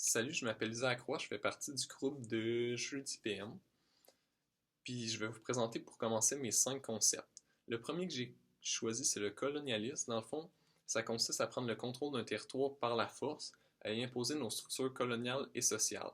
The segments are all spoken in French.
Salut, je m'appelle Isaac Roy, je fais partie du groupe de Jeudi PM. Puis je vais vous présenter pour commencer mes 5 concepts. Le premier que j'ai choisi, c'est le colonialisme. Dans le fond, ça consiste à prendre le contrôle d'un territoire par la force, à y imposer nos structures coloniales et sociales.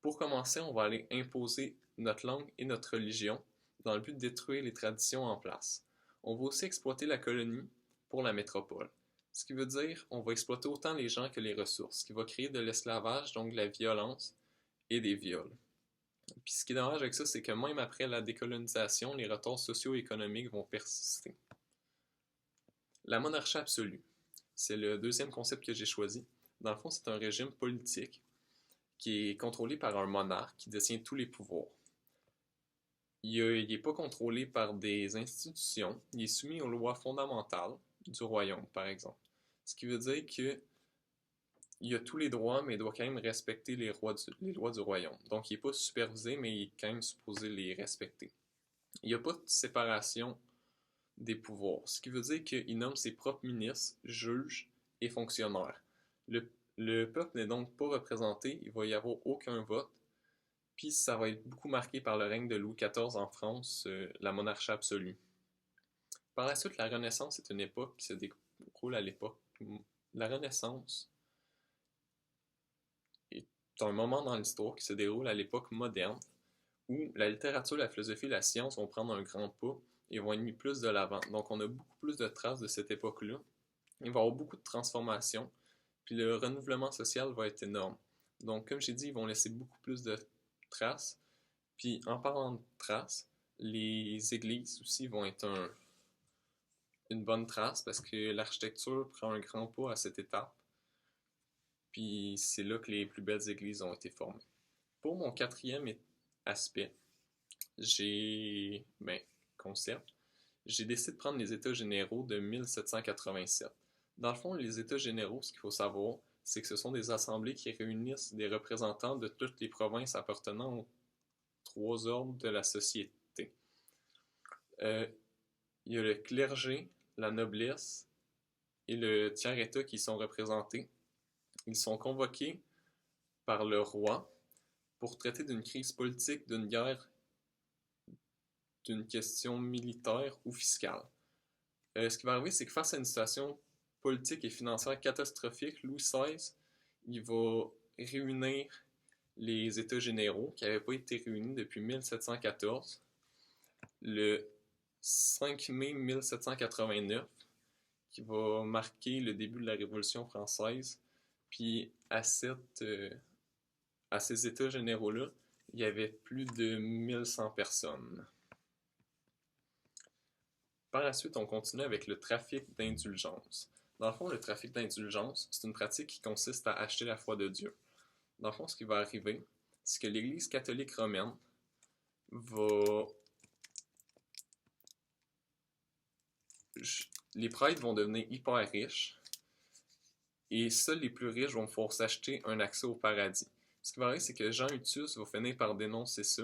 Pour commencer, on va aller imposer notre langue et notre religion dans le but de détruire les traditions en place. On va aussi exploiter la colonie pour la métropole. Ce qui veut dire on va exploiter autant les gens que les ressources, ce qui va créer de l'esclavage, donc de la violence et des viols. Puis ce qui est dommage avec ça, c'est que même après la décolonisation, les retards socio-économiques vont persister. La monarchie absolue, c'est le deuxième concept que j'ai choisi. Dans le fond, c'est un régime politique qui est contrôlé par un monarque qui détient tous les pouvoirs. Il n'est pas contrôlé par des institutions, il est soumis aux lois fondamentales du royaume, par exemple. Ce qui veut dire qu'il a tous les droits, mais il doit quand même respecter les lois du royaume. Donc, il n'est pas supervisé, mais il est quand même supposé les respecter. Il n'y a pas de séparation des pouvoirs, ce qui veut dire qu'il nomme ses propres ministres, juges et fonctionnaires. Le peuple n'est donc pas représenté, il va y avoir aucun vote, puis ça va être beaucoup marqué par le règne de Louis XIV en France, la monarchie absolue. Par la suite, la Renaissance est une époque qui se déroule à l'époque. La Renaissance est un moment dans l'histoire qui se déroule à l'époque moderne, où la littérature, la philosophie et la science vont prendre un grand pas et vont être mis plus de l'avant. Donc on a beaucoup plus de traces de cette époque-là. Il va y avoir beaucoup de transformations, puis le renouvellement social va être énorme. Donc comme j'ai dit, ils vont laisser beaucoup plus de traces. Puis en parlant de traces, les églises aussi vont être une bonne trace parce que l'architecture prend un grand pas à cette étape. Puis c'est là que les plus belles églises ont été formées. Pour mon quatrième aspect, concept, j'ai décidé de prendre les États généraux de 1787. Dans le fond, les États généraux, ce qu'il faut savoir, c'est que ce sont des assemblées qui réunissent des représentants de toutes les provinces appartenant aux trois ordres de la société. Il y a le clergé, la noblesse et le tiers-état qui sont représentés. Ils sont convoqués par le roi pour traiter d'une crise politique, d'une guerre, d'une question militaire ou fiscale. Ce qui va arriver, c'est que face à une situation politique et financière catastrophique, Louis XVI, il va réunir les États généraux qui n'avaient pas été réunis depuis 1714, le 5 mai 1789, qui va marquer le début de la Révolution française. Puis à ces États généraux-là, il y avait plus de 1100 personnes. Par la suite, on continue avec le trafic d'indulgence. Dans le fond, le trafic d'indulgence, c'est une pratique qui consiste à acheter la foi de Dieu. Dans le fond, ce qui va arriver, c'est que l'Église catholique romaine va... Les prêtres vont devenir hyper riches et seuls les plus riches vont pouvoir s'acheter un accès au paradis. Ce qui va arriver, c'est que Jean Hutius va finir par dénoncer ça.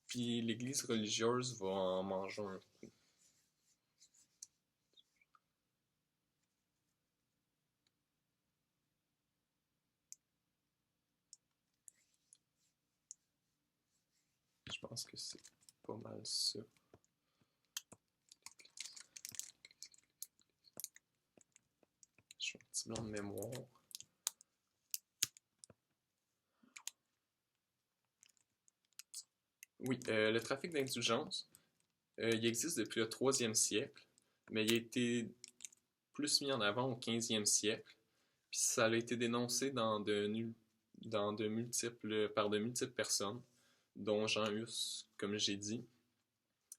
Puis l'Église religieuse va en manger un coup. Je pense que c'est pas mal ça. Je suis un petit blanc de mémoire. Oui, le trafic d'indulgence, il existe depuis le 3e siècle, mais il a été plus mis en avant au 15e siècle. Puis ça a été dénoncé par de multiples personnes, dont Jean Hus, comme j'ai dit.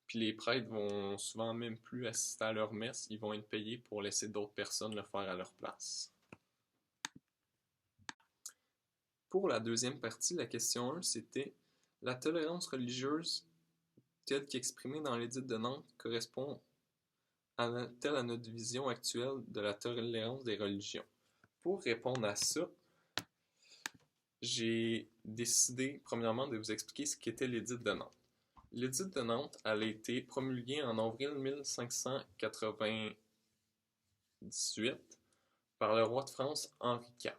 Puis les prêtres vont souvent même plus assister à leur messe, ils vont être payés pour laisser d'autres personnes le faire à leur place. Pour la deuxième partie, la question 1, c'était la tolérance religieuse telle qu'exprimée dans l'édit de Nantes correspond-t-elle à notre vision actuelle de la tolérance des religions? Pour répondre à ça, j'ai décidé premièrement de vous expliquer ce qu'était l'édit de Nantes. L'édit de Nantes a été promulgué en avril 1598 par le roi de France Henri IV.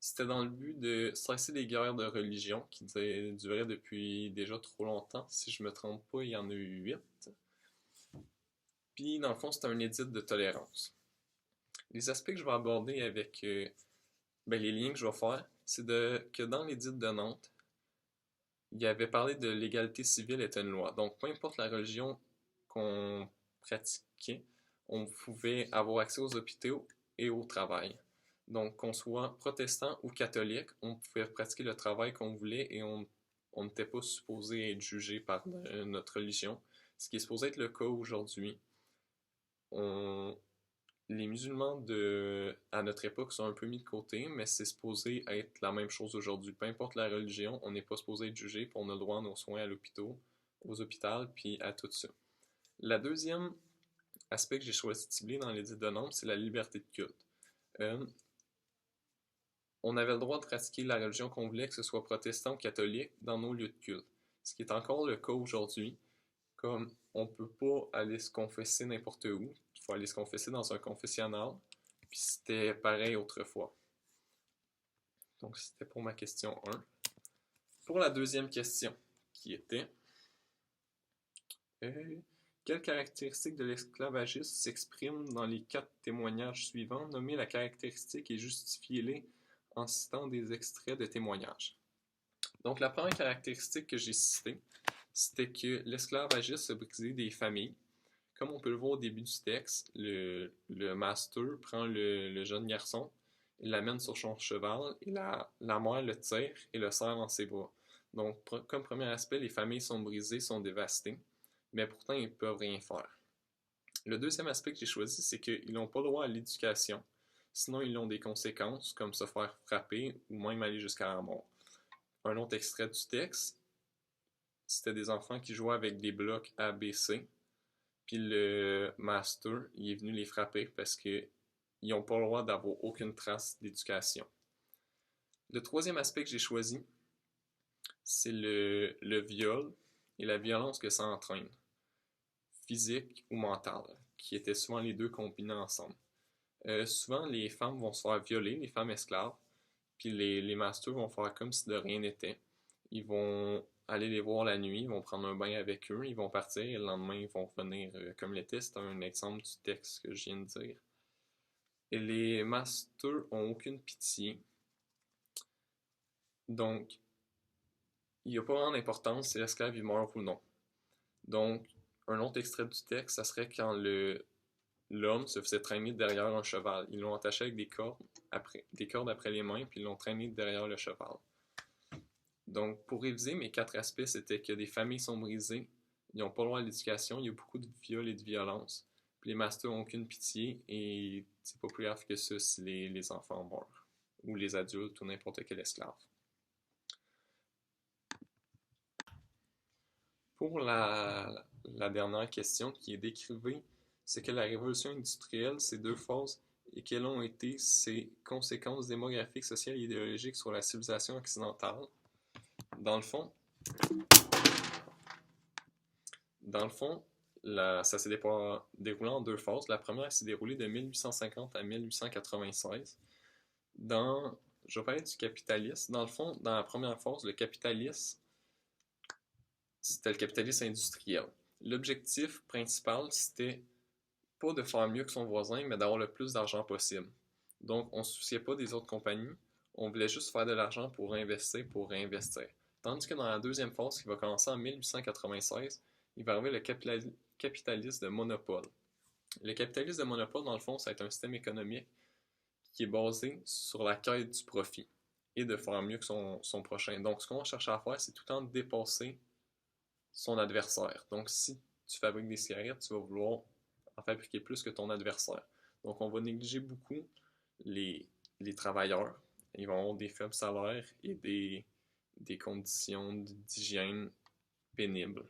C'était dans le but de cesser les guerres de religion qui duraient depuis déjà trop longtemps. Si je me trompe pas, il y en a eu 8. Puis, dans le fond, c'était un édit de tolérance. Les aspects que je vais aborder avec les liens que je vais faire, c'est que dans l'édit de Nantes, il avait parlé de l'égalité civile était une loi. Donc, peu importe la religion qu'on pratiquait, on pouvait avoir accès aux hôpitaux et au travail. Donc, qu'on soit protestant ou catholique, on pouvait pratiquer le travail qu'on voulait et on n'était pas supposé être jugé par notre religion. Ce qui est supposé être le cas aujourd'hui. Les musulmans à notre époque sont un peu mis de côté, mais c'est supposé être la même chose aujourd'hui. Peu importe la religion, on n'est pas supposé être jugé, puis on a le droit à nos soins à l'hôpital, aux hôpitaux, puis à tout ça. La deuxième aspect que j'ai choisi de cibler dans l'édit de Nantes, c'est la liberté de culte. On avait le droit de pratiquer la religion qu'on voulait, que ce soit protestant ou catholique, dans nos lieux de culte. Ce qui est encore le cas aujourd'hui, comme on peut pas aller se confesser n'importe où, il faut aller se confesser dans un confessionnal, puis c'était pareil autrefois. Donc c'était pour ma question 1. Pour la deuxième question, qui était quelle caractéristique de l'esclavagisme s'exprime dans les 4 témoignages suivants? Nommez la caractéristique et justifiez-les en citant des extraits de témoignages. Donc la première caractéristique que j'ai citée, c'était que l'esclavagisme se brisait des familles. Comme on peut le voir au début du texte, le master prend le jeune garçon, il l'amène sur son cheval, et la mère le tire et le serre dans ses bras. Donc, comme premier aspect, les familles sont brisées, sont dévastées, mais pourtant ils ne peuvent rien faire. Le deuxième aspect que j'ai choisi, c'est qu'ils n'ont pas le droit à l'éducation, sinon ils ont des conséquences, comme se faire frapper ou même aller jusqu'à la mort. Un autre extrait du texte, c'était des enfants qui jouaient avec des blocs A, B, C, puis le master, il est venu les frapper parce qu'ils n'ont pas le droit d'avoir aucune trace d'éducation. Le troisième aspect que j'ai choisi, c'est le viol et la violence que ça entraîne, physique ou mentale, qui étaient souvent les deux combinés ensemble. Souvent, les femmes vont se faire violer, les femmes esclaves, puis les masters vont faire comme si de rien n'était. Ils vont aller les voir la nuit, ils vont prendre un bain avec eux, ils vont partir et le lendemain ils vont revenir comme l'été. C'est un exemple du texte que je viens de dire. Et les masters ont aucune pitié. Donc, il n'y a pas vraiment d'importance si l'esclave il meurt ou non. Donc, un autre extrait du texte, ça serait quand l'homme se faisait traîner derrière un cheval. Ils l'ont attaché avec des cordes après les mains, puis ils l'ont traîné derrière le cheval. Donc, pour réviser, mes 4 aspects, c'était que des familles sont brisées, ils n'ont pas le droit à l'éducation, il y a beaucoup de viols et de violence, puis les masters n'ont aucune pitié, et c'est pas plus grave que ça si les enfants meurent, ou les adultes, ou n'importe quel esclave. Pour la dernière question, qui est décrivée, c'est que la révolution industrielle, ces 2 phases, et quelles ont été ses conséquences démographiques, sociales et idéologiques sur la civilisation occidentale. Dans le fond, ça s'est déroulé en 2 phases. La première s'est déroulée de 1850 à 1896. Je vais parler du capitalisme. Dans le fond, dans la première phase, le capitalisme, c'était le capitalisme industriel. L'objectif principal, c'était pas de faire mieux que son voisin, mais d'avoir le plus d'argent possible. Donc, on ne se souciait pas des autres compagnies. On voulait juste faire de l'argent pour réinvestir. Tandis que dans la deuxième phase, qui va commencer en 1896, il va arriver le capitalisme de monopole. Le capitalisme de monopole, dans le fond, ça va être un système économique qui est basé sur la quête du profit et de faire mieux que son prochain. Donc, ce qu'on va chercher à faire, c'est tout le temps de dépasser son adversaire. Donc, si tu fabriques des cigarettes, tu vas vouloir en fabriquer plus que ton adversaire. Donc, on va négliger beaucoup les travailleurs. Ils vont avoir des faibles salaires et des conditions d'hygiène pénibles.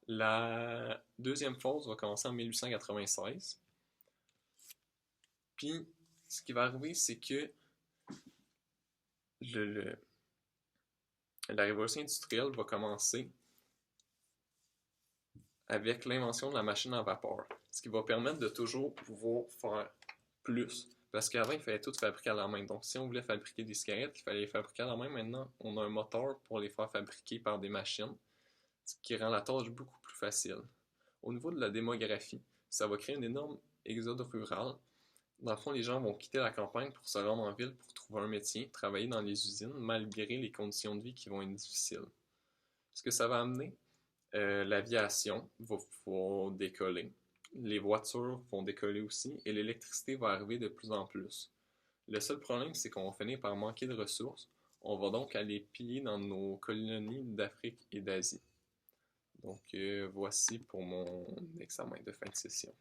La deuxième phase va commencer en 1896. Puis, ce qui va arriver, c'est que la révolution industrielle va commencer avec l'invention de la machine à vapeur, ce qui va permettre de toujours pouvoir faire plus. Parce qu'avant, il fallait tout fabriquer à la main. Donc, si on voulait fabriquer des cigarettes, il fallait les fabriquer à la main. Maintenant, on a un moteur pour les faire fabriquer par des machines, ce qui rend la tâche beaucoup plus facile. Au niveau de la démographie, ça va créer un énorme exode rural. Dans le fond, les gens vont quitter la campagne pour se rendre en ville pour trouver un métier, travailler dans les usines, malgré les conditions de vie qui vont être difficiles. Ce que ça va amener, l'aviation va pouvoir décoller, les voitures vont décoller aussi, et l'électricité va arriver de plus en plus. Le seul problème, c'est qu'on va finir par manquer de ressources. On va donc aller piller dans nos colonies d'Afrique et d'Asie. Donc, voici pour mon examen de fin de session.